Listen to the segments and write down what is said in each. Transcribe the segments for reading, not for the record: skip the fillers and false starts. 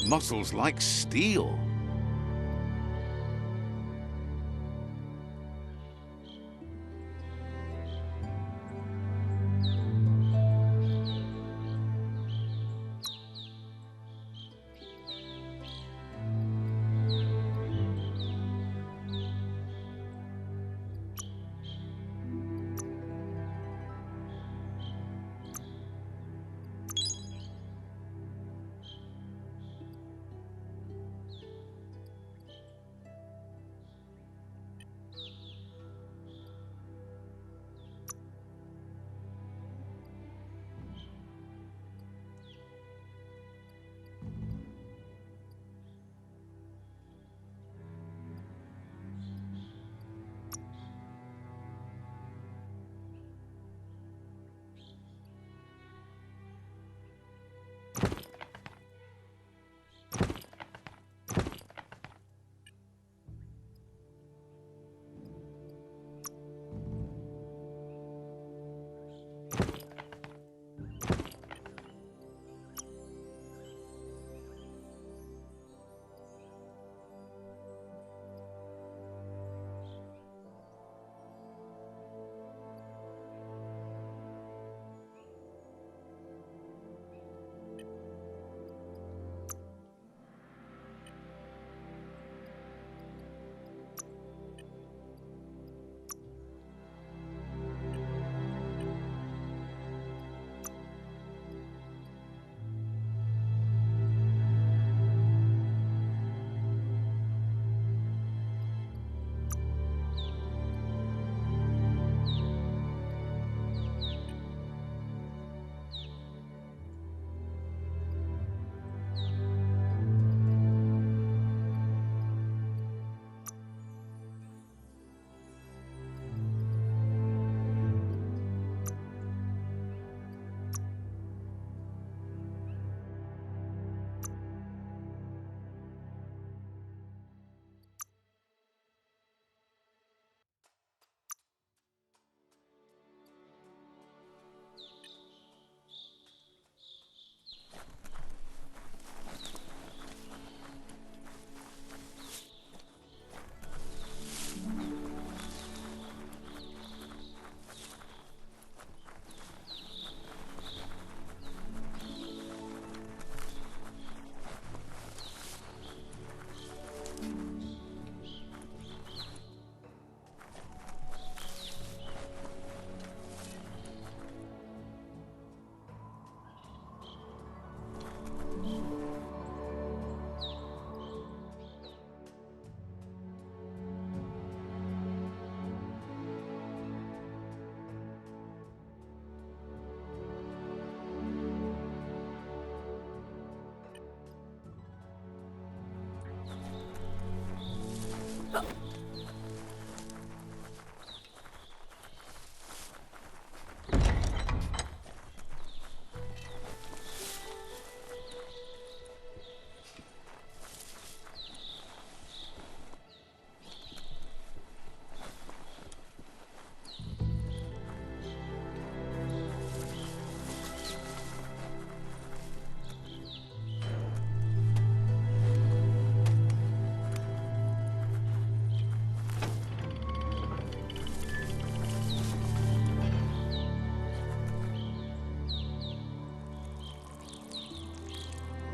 muscles like steel.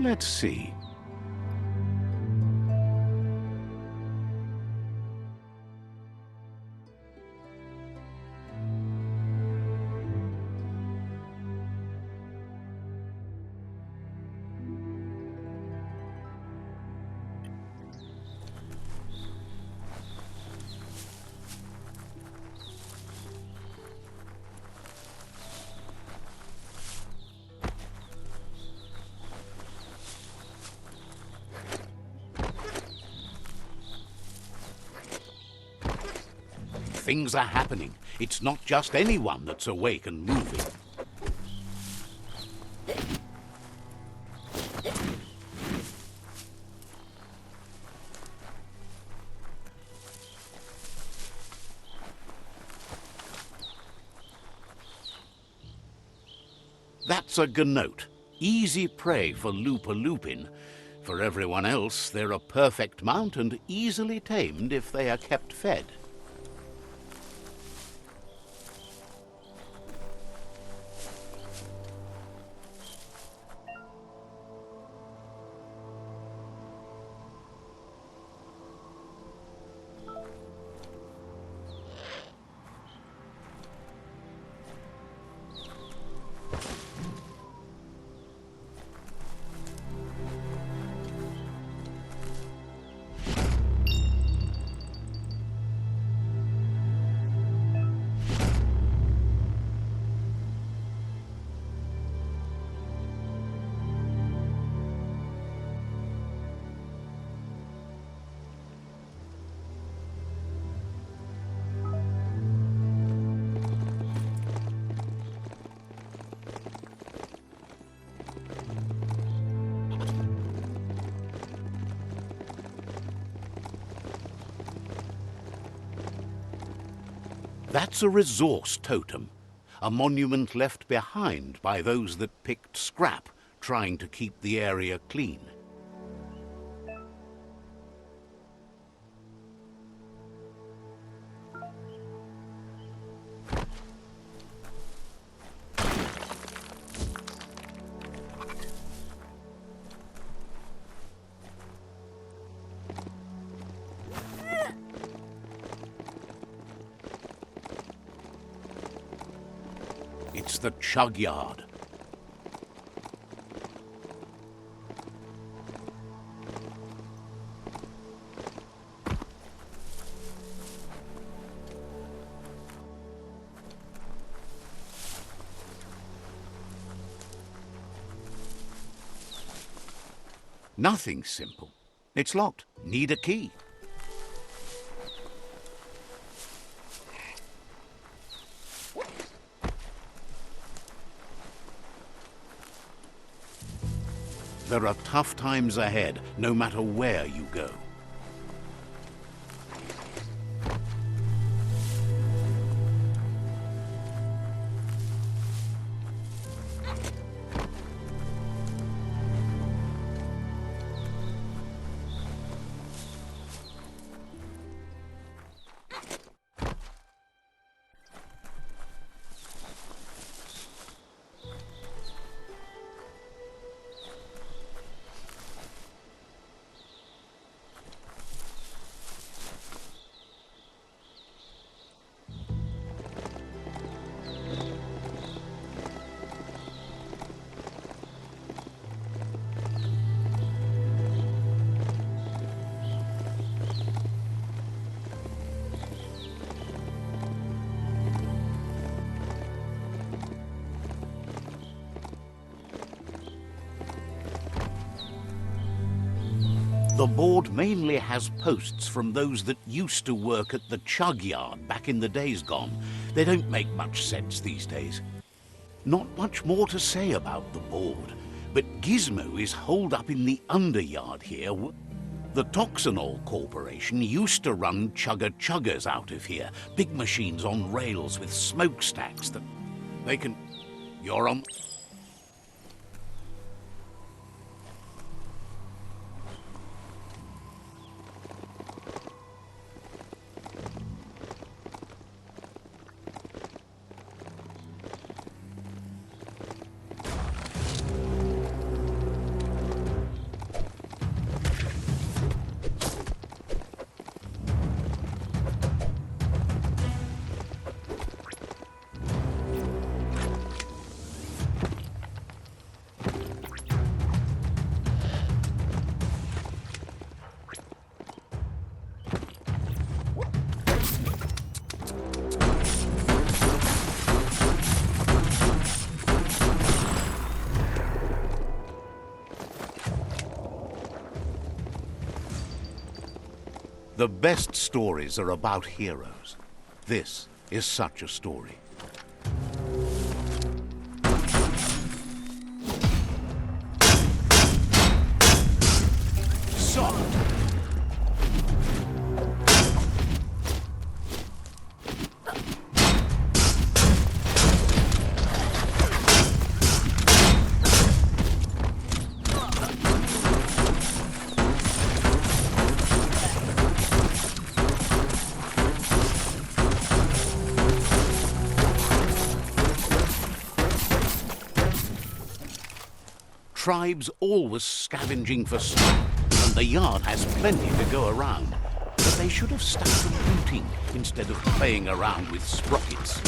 Let's see. Things are happening. It's not just anyone that's awake and moving. That's a ganote. Easy prey for Lupin. For everyone else, they're a perfect mount and easily tamed if they are kept fed. That's a resource totem, a monument left behind by those that picked scrap, trying to keep the area clean. It's the chug yard. Nothing simple. It's locked. Need a key. There are tough times ahead, no matter where you go. The board mainly has posts from those that used to work at the chug yard back in the days gone. They don't make much sense these days. Not much more to say about the board, but Gizmo is holed up in the underyard here. The Toxanol Corporation used to run chugger-chuggers out of here, big machines on rails with smokestacks that they can... You're on... The best stories are about heroes. This is such a story. Solid. tribe's always scavenging for snow, and the yard has plenty to go around. But they should have stuck to looting instead of playing around with sprockets.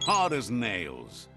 Hard as nails.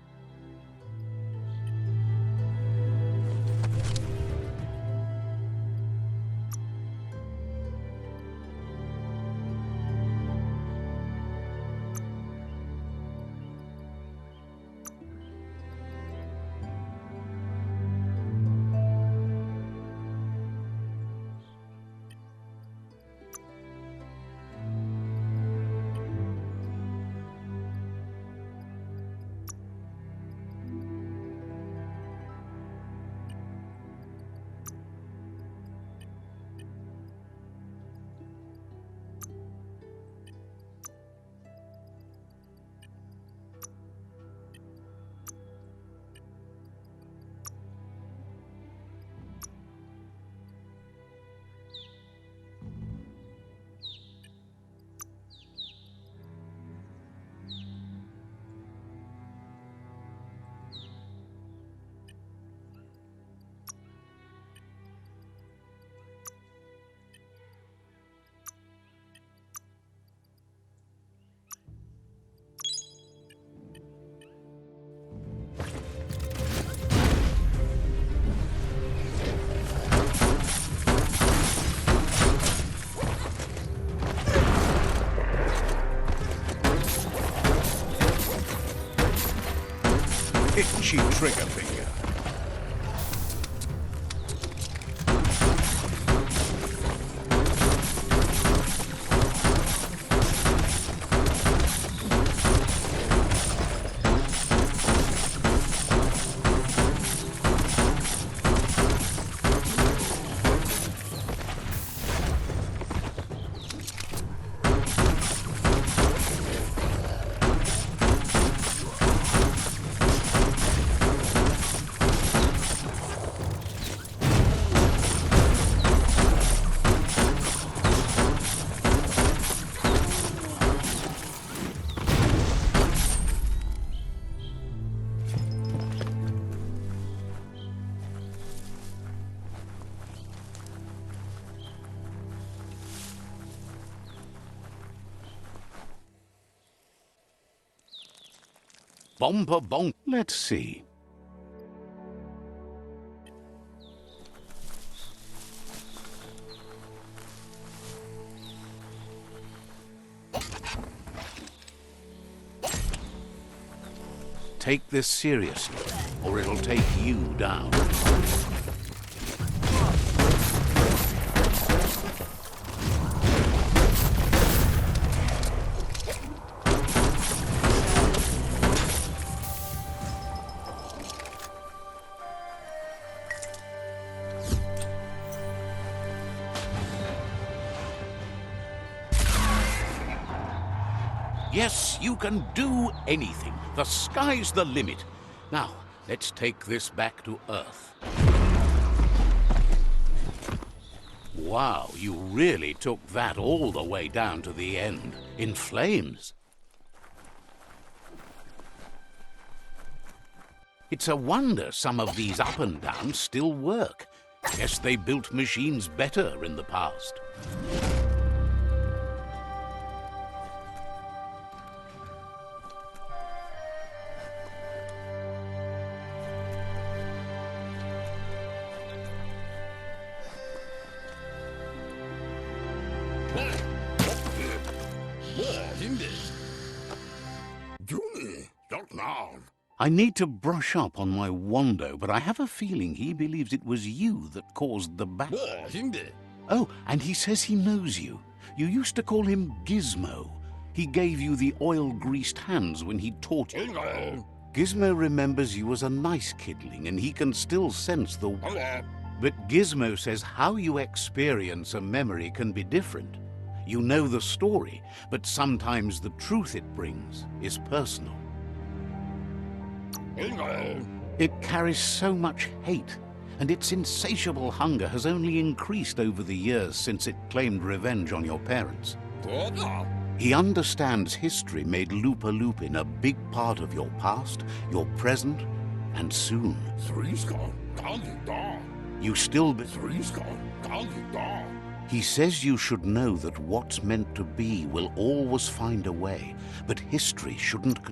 Itchy trigger finger. Bomper bonk. Let's see. Take this seriously, or it'll take you down. Yes, you can do anything. The sky's the limit. Now, let's take this back to Earth. Wow, you really took that all the way down to the end, in flames. It's a wonder some of these up and downs still work. Guess they built machines better in the past. I need to brush up on my Wando, but I have a feeling he believes it was you that caused the Oh, and he says he knows you. You used to call him Gizmo. He gave you the oil-greased hands when he taught you. Gizmo remembers you as a nice kidling, and he can still sense the... But Gizmo says how you experience a memory can be different. You know the story, but sometimes the truth it brings is personal. It carries so much hate, and its insatiable hunger has only increased over the years since it claimed revenge on your parents. He understands history made Lupa Lupin a big part of your past, your present, and soon. You still be... He says you should know that what's meant to be will always find a way, but history shouldn't...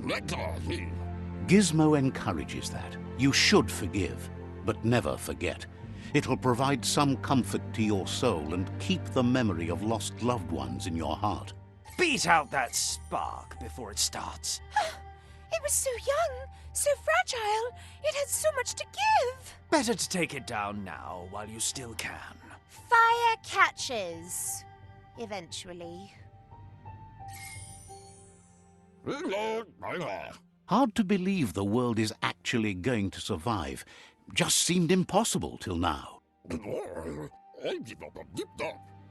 Gizmo encourages that. You should forgive, but never forget. It'll provide some comfort to your soul and keep the memory of lost loved ones in your heart. Beat out that spark before it starts. It was so young, so fragile. It had so much to give. Better to take it down now while you still can. Fire catches. Eventually. Hard to believe the world is actually going to survive. Just seemed impossible till now.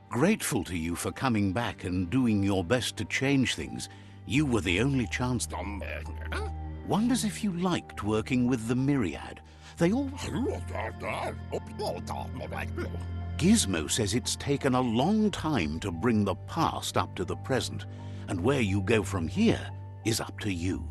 Grateful to you for coming back and doing your best to change things. You were the only chance. Wonders if you liked working with the Myriad. They all... Gizmo says it's taken a long time to bring the past up to the present, and where you go from here is up to you.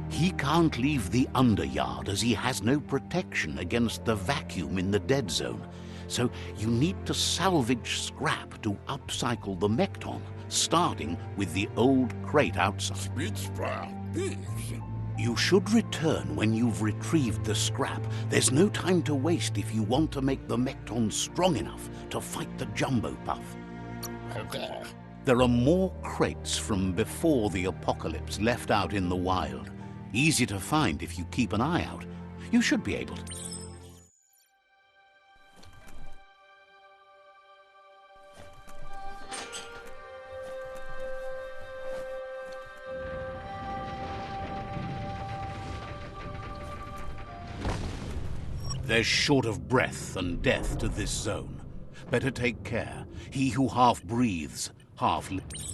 He can't leave the Underyard as he has no protection against the vacuum in the dead zone. So you need to salvage scrap to upcycle the Mekton, starting with the old crate outside. You should return when you've retrieved the scrap. There's no time to waste if you want to make the Mekton strong enough to fight the Jumbo Puff. There are more crates from before the apocalypse left out in the wild. Easy to find if you keep an eye out. You should be able to. There's short of breath and death to this zone. Better take care. He who half breathes, half lives.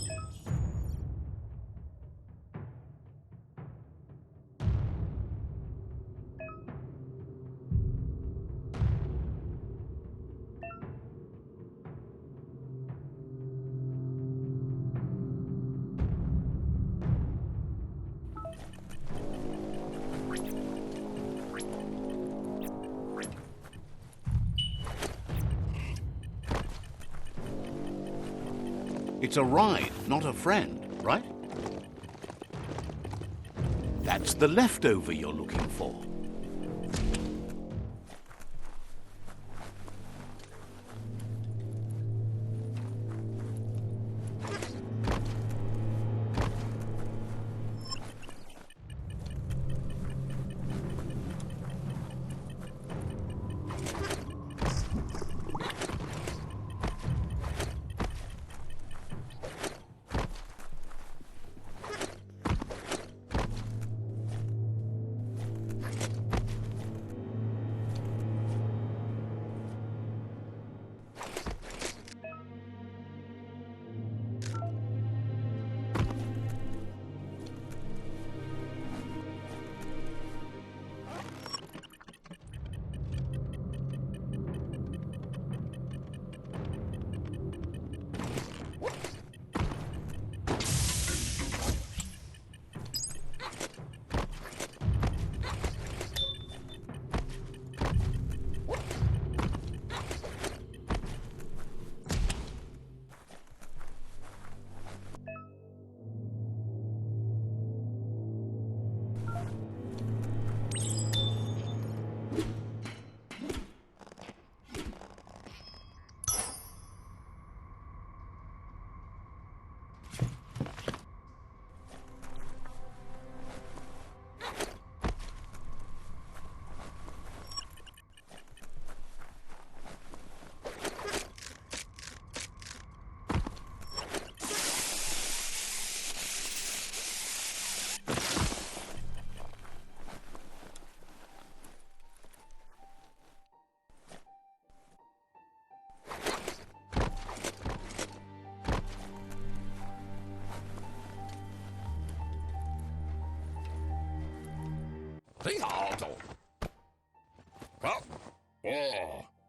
It's a ride, not a friend, right? That's the leftover you're looking for.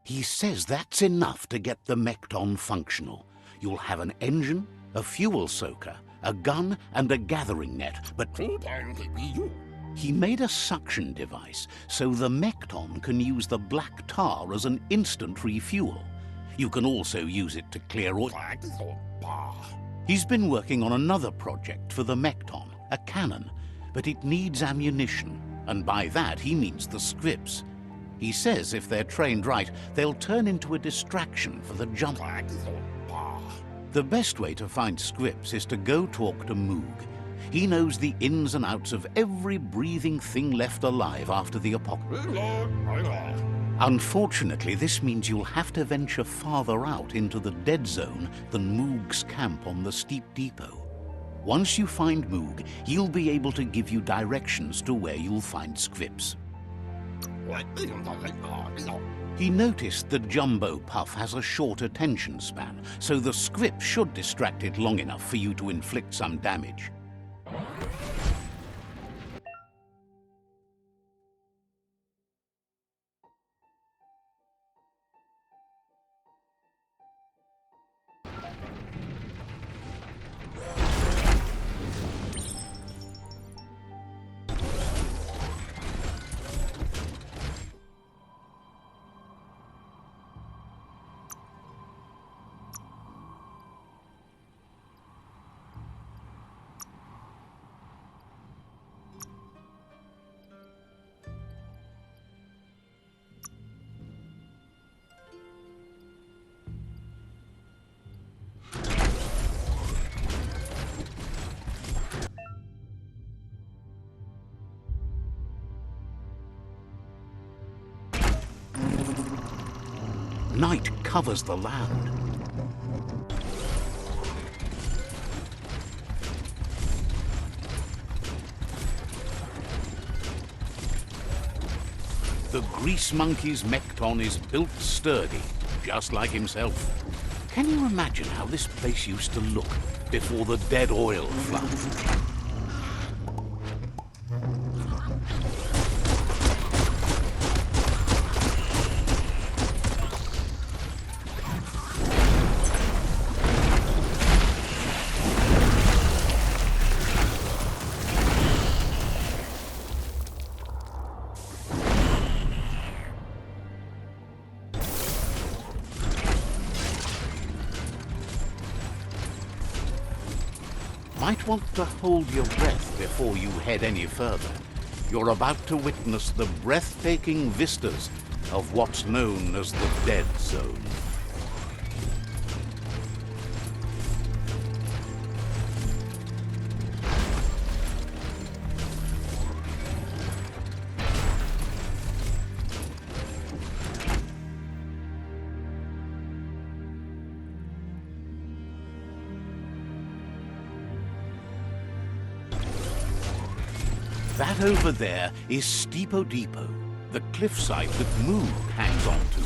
He says that's enough to get the Mekton functional. You'll have an engine, a fuel soaker, a gun, and a gathering net, but he made a suction device so the Mekton can use the black tar as an instant refuel. You can also use it to clear oil. He's been working on another project for the Mekton, a cannon, but it needs ammunition, and by that he means the scripts. He says if they're trained right, they'll turn into a distraction for the jump. The best way to find scripts is to go talk to Moog. He knows the ins and outs of every breathing thing left alive after the apocalypse. Unfortunately, this means you'll have to venture farther out into the dead zone than Moog's camp on the steep depot. Once you find Moog, he'll be able to give you directions to where you'll find scripts. He noticed the Jumbo Puff has a short attention span, so the script should distract it long enough for you to inflict some damage. Night covers the land. The Grease Monkey's Mekton is built sturdy, just like himself. Can you imagine how this place used to look before the dead oil flood? Might want to hold your breath before you head any further. You're about to witness the breathtaking vistas of what's known as the Dead Zone. That over there is Steepo Depot, the cliffside that Moog hangs on to.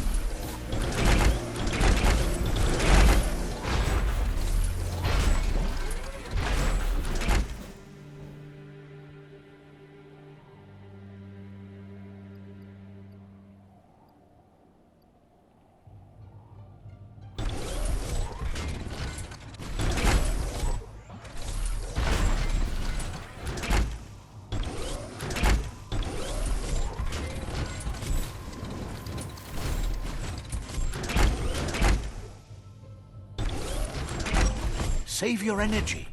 Save your energy.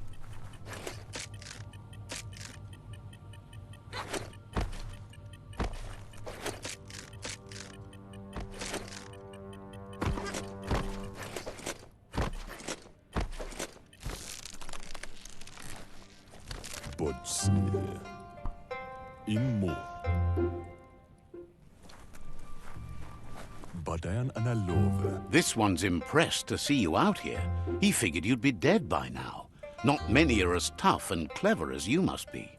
Immo. Badayan Analove. This one's impressed to see you out here. He figured you'd be dead by now. Not many are as tough and clever as you must be.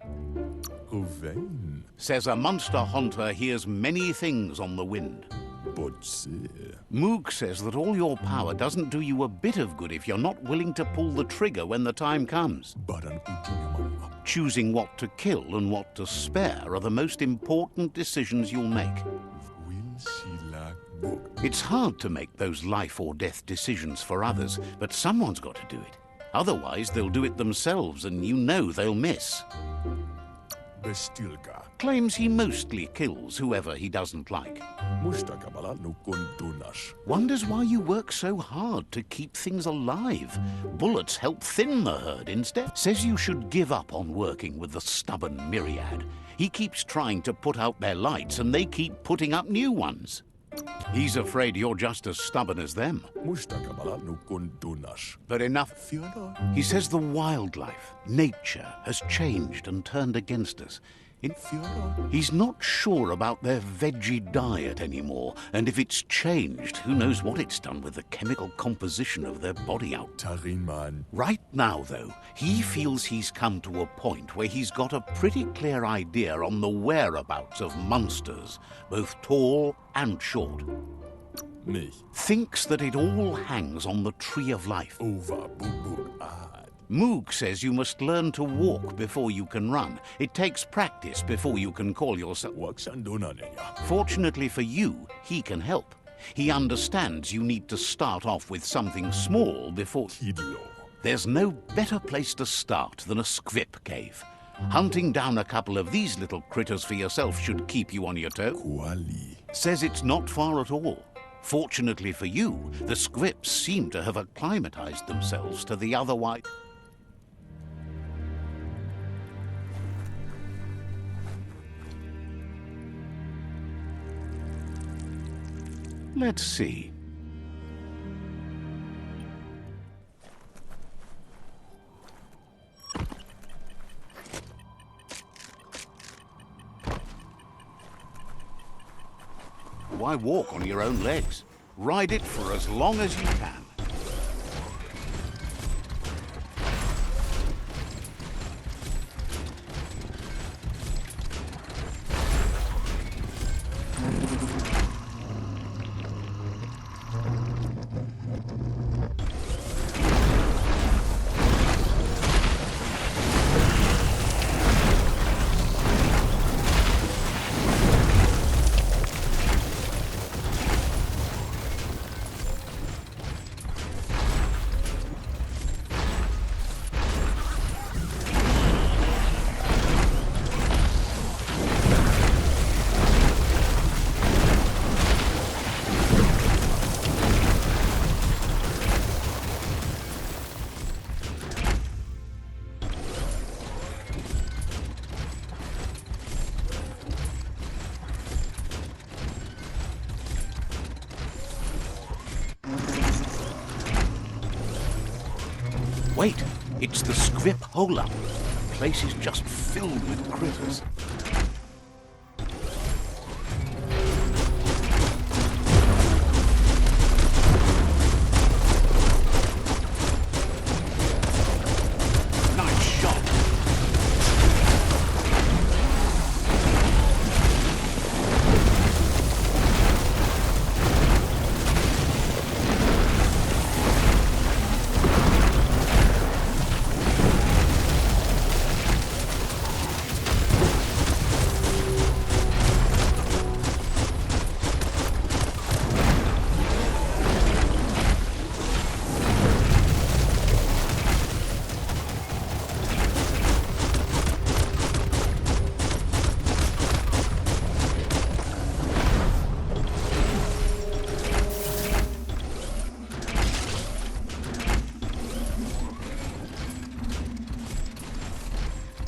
Ruven. Says a monster hunter hears many things on the wind. Bodse. Moog says that all your power doesn't do you a bit of good if you're not willing to pull the trigger when the time comes. Badan Ujunyaman. Choosing what to kill and what to spare are the most important decisions you'll make. Will Shilak bug. It's hard to make those life or death decisions for others, but someone's got to do it. Otherwise, they'll do it themselves, and you know they'll miss. Bestilka. Claims he mostly kills whoever he doesn't like. Mustakabala no kondunas. Wonders why you work so hard to keep things alive. Bullets help thin the herd instead. Says you should give up on working with the stubborn myriad. He keeps trying to put out their lights and they keep putting up new ones. He's afraid you're just as stubborn as them. Mustakabala no kondunas. But enough. Fiona. He says the wildlife, nature, has changed and turned against us. Fiona. He's not sure about their veggie diet anymore, and if it's changed, who knows what it's done with the chemical composition of their body out. Tarinman. Right now, though, he feels he's come to a point where he's got a pretty clear idea on the whereabouts of monsters, both tall and short. Me. Thinks that it all hangs on the tree of life. Over bubuk ad. Moog says you must learn to walk before you can run. It takes practice before you can call yourself. Waksandonanenya. Fortunately for you, he can help. He understands you need to start off with something small before... Kidlo. There's no better place to start than a squip cave. Hunting down a couple of these little critters for yourself should keep you on your toe. Kuali. Says it's not far at all. Fortunately for you, the squips seem to have acclimatized themselves to the otherwise... Let's see. Why walk on your own legs? Ride it for as long as you can. Wait, it's the scrip hole-up. The place is just filled with critters. Nice shot.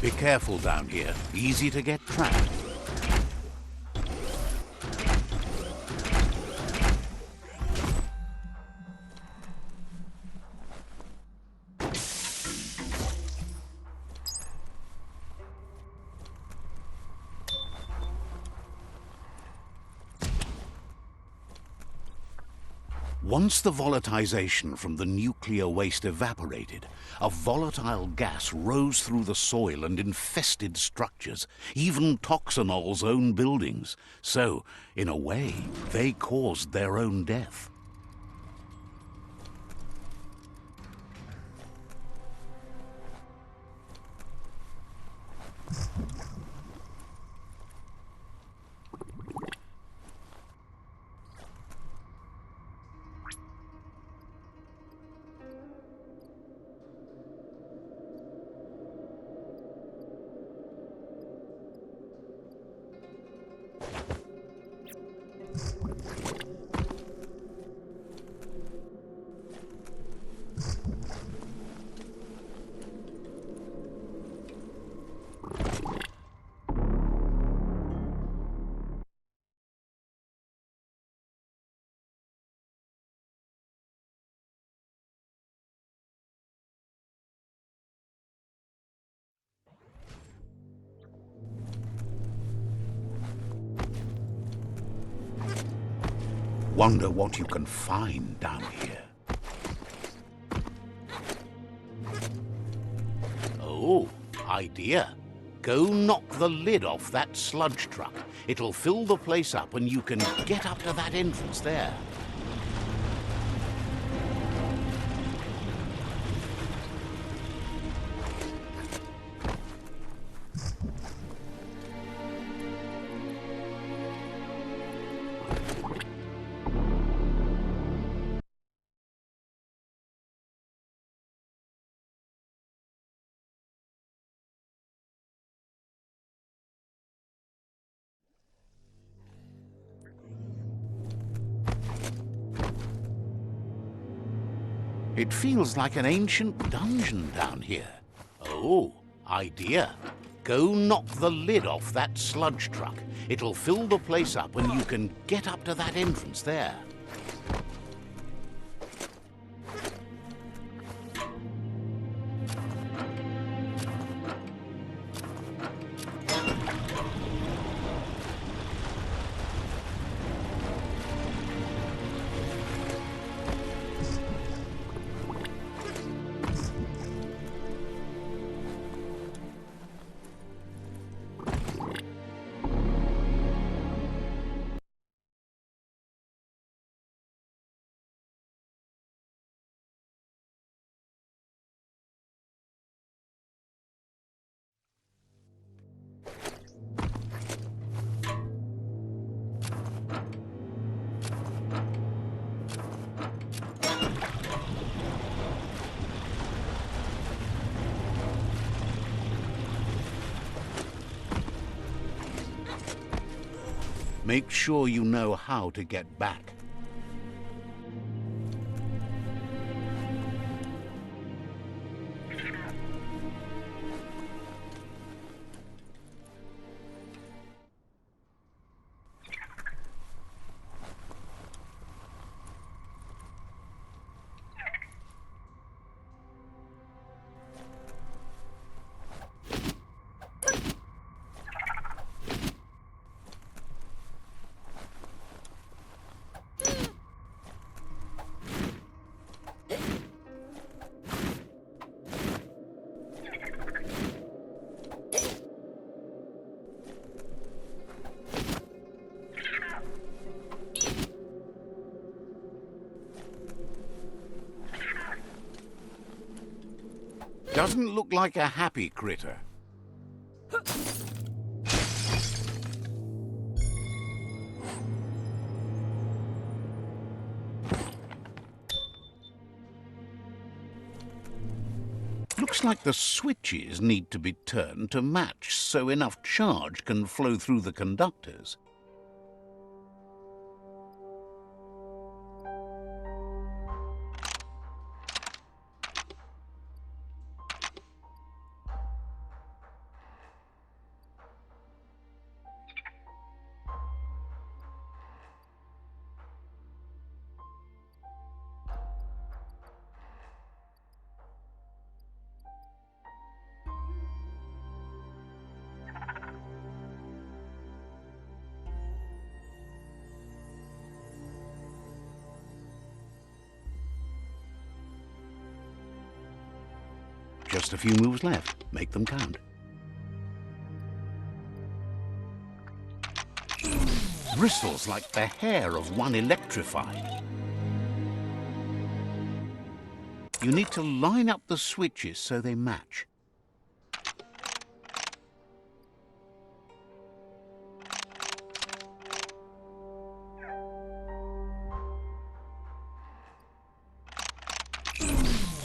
Be careful down here. Easy to get trapped. Once the volatilization from the nuclear waste evaporated, a volatile gas rose through the soil and infested structures, even Toxanol's own buildings. So, in a way, they caused their own death. Wonder what you can find down here. Oh, idea. Go knock the lid off that sludge truck. It'll fill the place up and you can get up to that entrance there. It feels like an ancient dungeon down here. Oh, idea. Go knock the lid off that sludge truck. It'll fill the place up and you can get up to that entrance there. Make sure you know how to get back. Doesn't look like a happy critter. Looks like the switches need to be turned to match so enough charge can flow through the conductors. Just a few moves left. Make them count. Bristles like the hair of one electrified. You need to line up the switches so they match.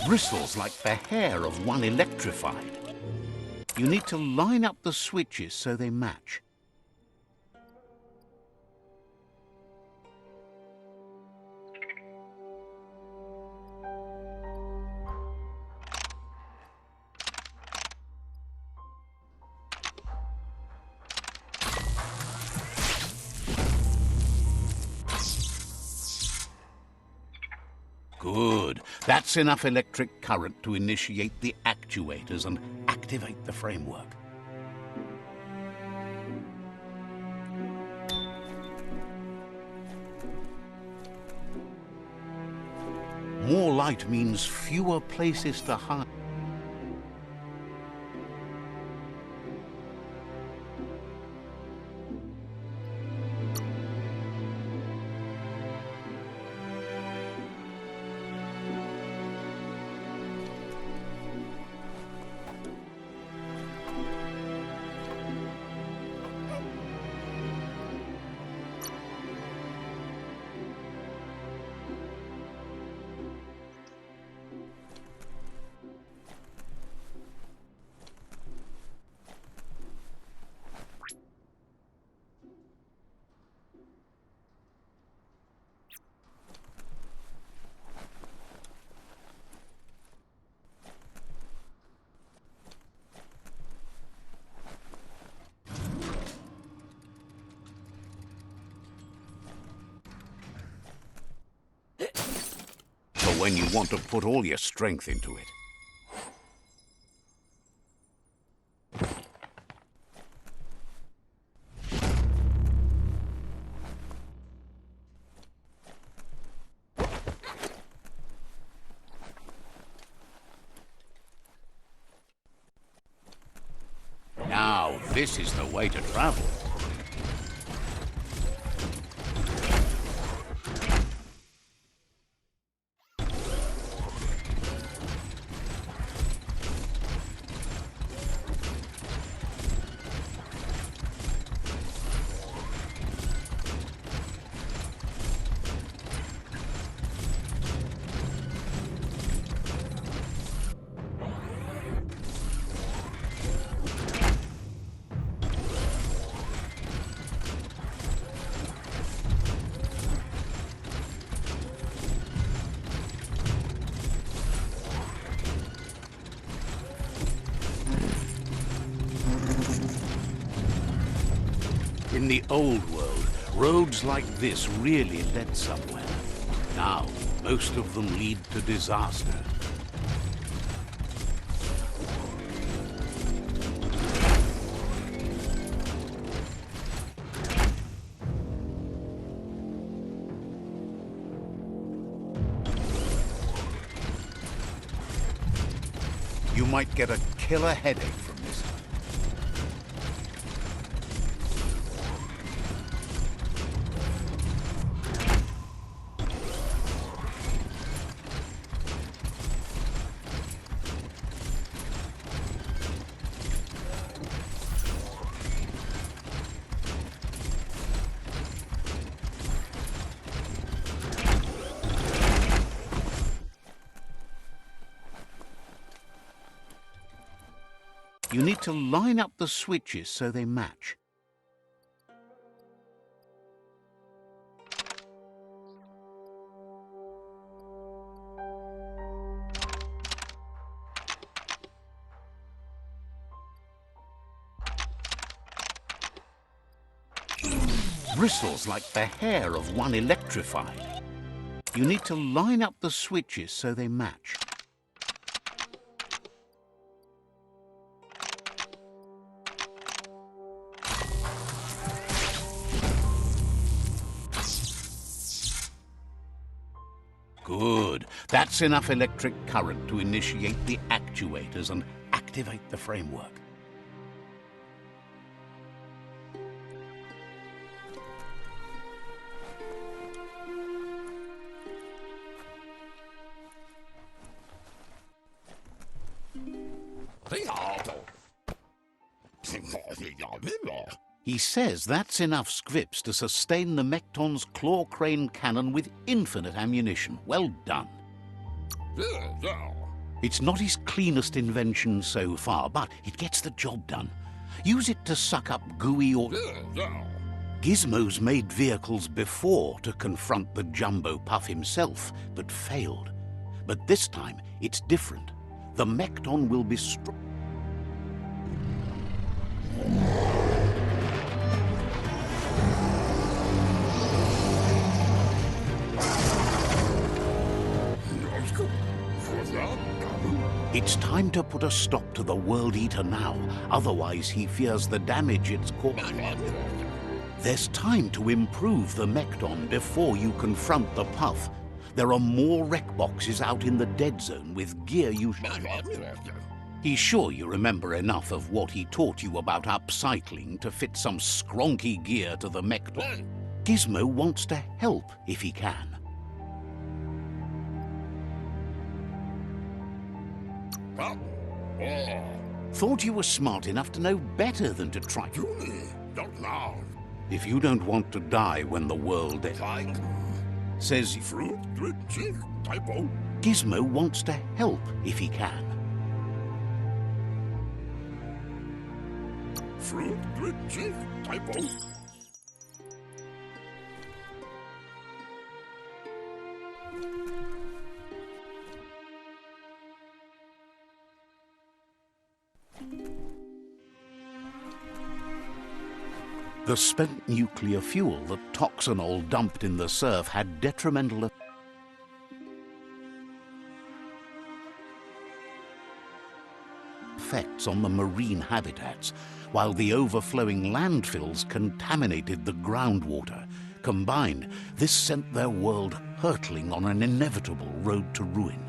Bristles like the hair of one electrified. You need to line up the switches so they match. Good. That's enough electric current to initiate the actuators and activate the framework. More light means fewer places to hide. For when you want to put all your strength into it. Now, this is the way to travel. In the old world, roads like this really led somewhere. Now, most of them lead to disaster. You might get a killer headache from this. You need to line up the switches so they match. Bristles like the hair of one electrified. You need to line up the switches so they match. Good. That's enough electric current to initiate the actuators and activate the framework. He says that's enough scripts to sustain the Mekton's claw crane cannon with infinite ammunition. Well done. It's not his cleanest invention so far, but it gets the job done. Use it to suck up gooey or... Gizmo's made vehicles before to confront the Jumbo Puff himself, but failed. But this time, it's different. The Mekton will be strong. It's time to put a stop to the World Eater now, otherwise he fears the damage it's caused. There's time to improve the Mekton before you confront the Puff. There are more wreck boxes out in the dead zone with gear you... He's sure you remember enough of what he taught you about upcycling to fit some skronky gear to the mech. Gizmo wants to help if he can. Thought you were smart enough to know better than to try. If you don't want to die when the world ends, says Gizmo wants to help if he can. The spent nuclear fuel that Toxanol dumped in the surf had detrimental effects on the marine habitats, while the overflowing landfills contaminated the groundwater. Combined, this sent their world hurtling on an inevitable road to ruin.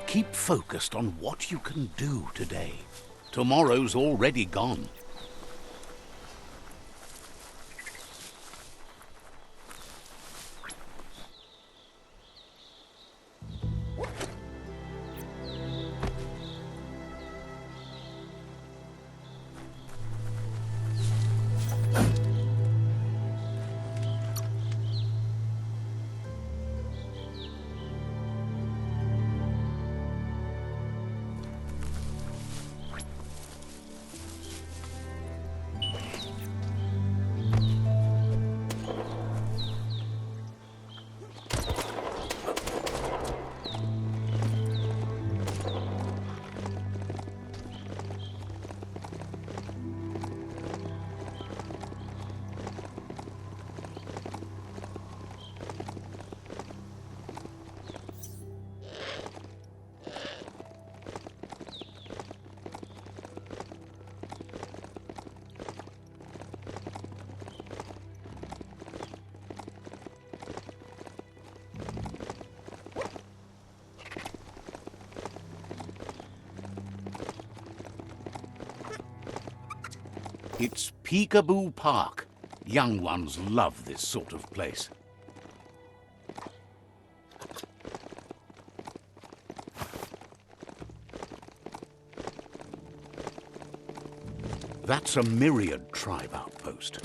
Keep focused on what you can do today. Tomorrow's already gone. It's Peekaboo Park. Young ones love this sort of place. That's a Myriad tribe outpost.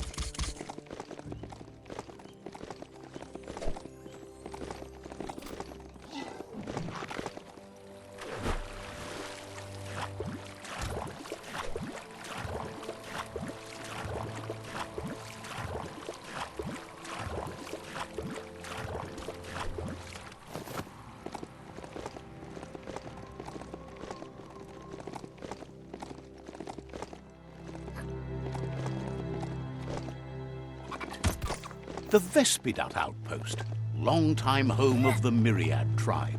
The Vespidut outpost, long-time home of the Myriad tribe.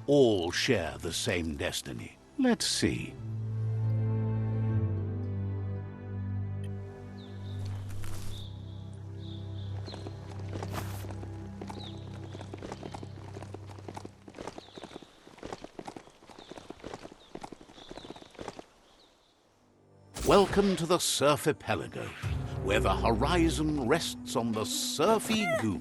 all share the same destiny. Let's see. Welcome to the Surf Archipelago, where the horizon rests on the surfy goo.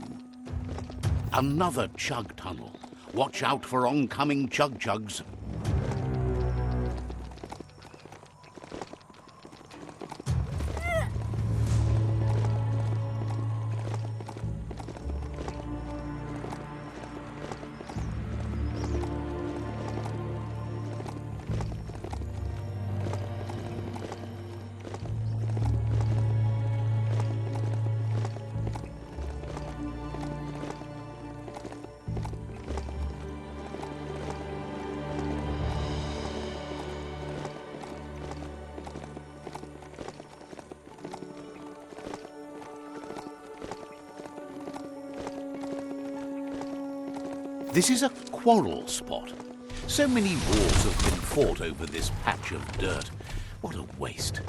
Another chug tunnel. Watch out for oncoming chug-chugs. This is a quarrel spot. So many wars have been fought over this patch of dirt. What a waste.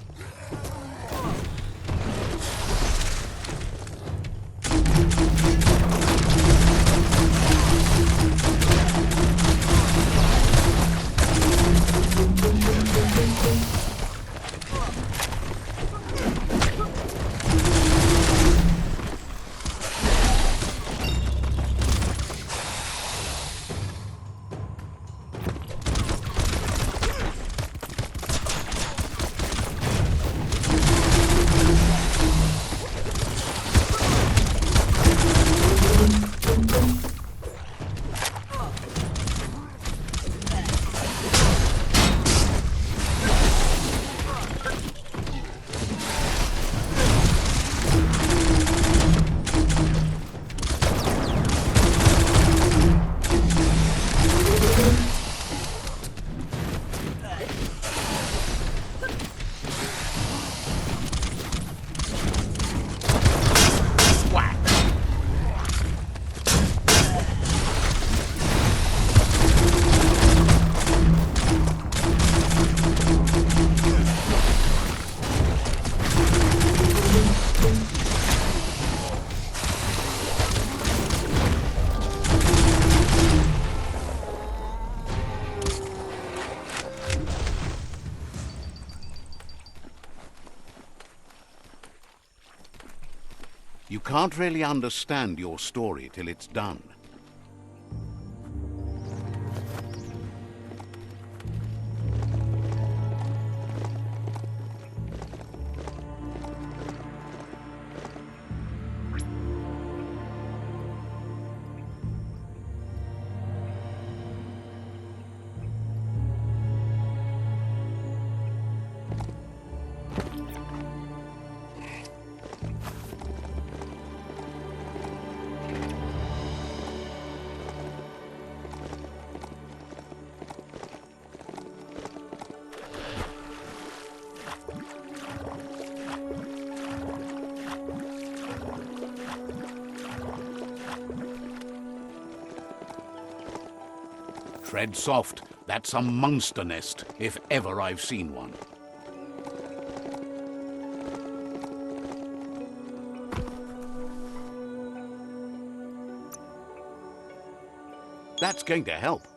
You can't really understand your story till it's done. Tread soft. That's a monster nest, if ever I've seen one. That's going to help.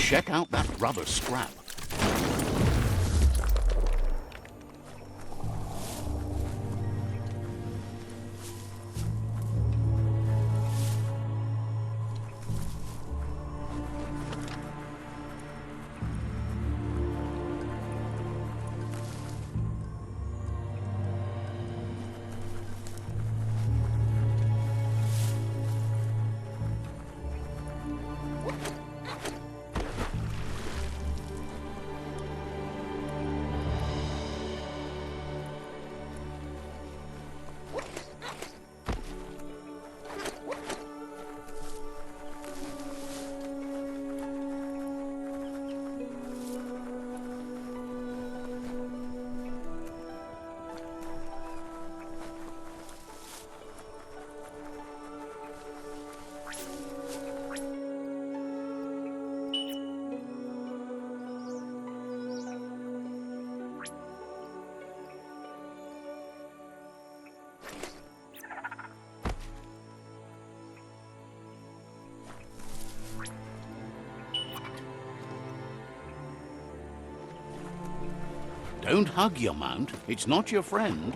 Check out that rubber scrap. Don't hug your mount. It's not your friend.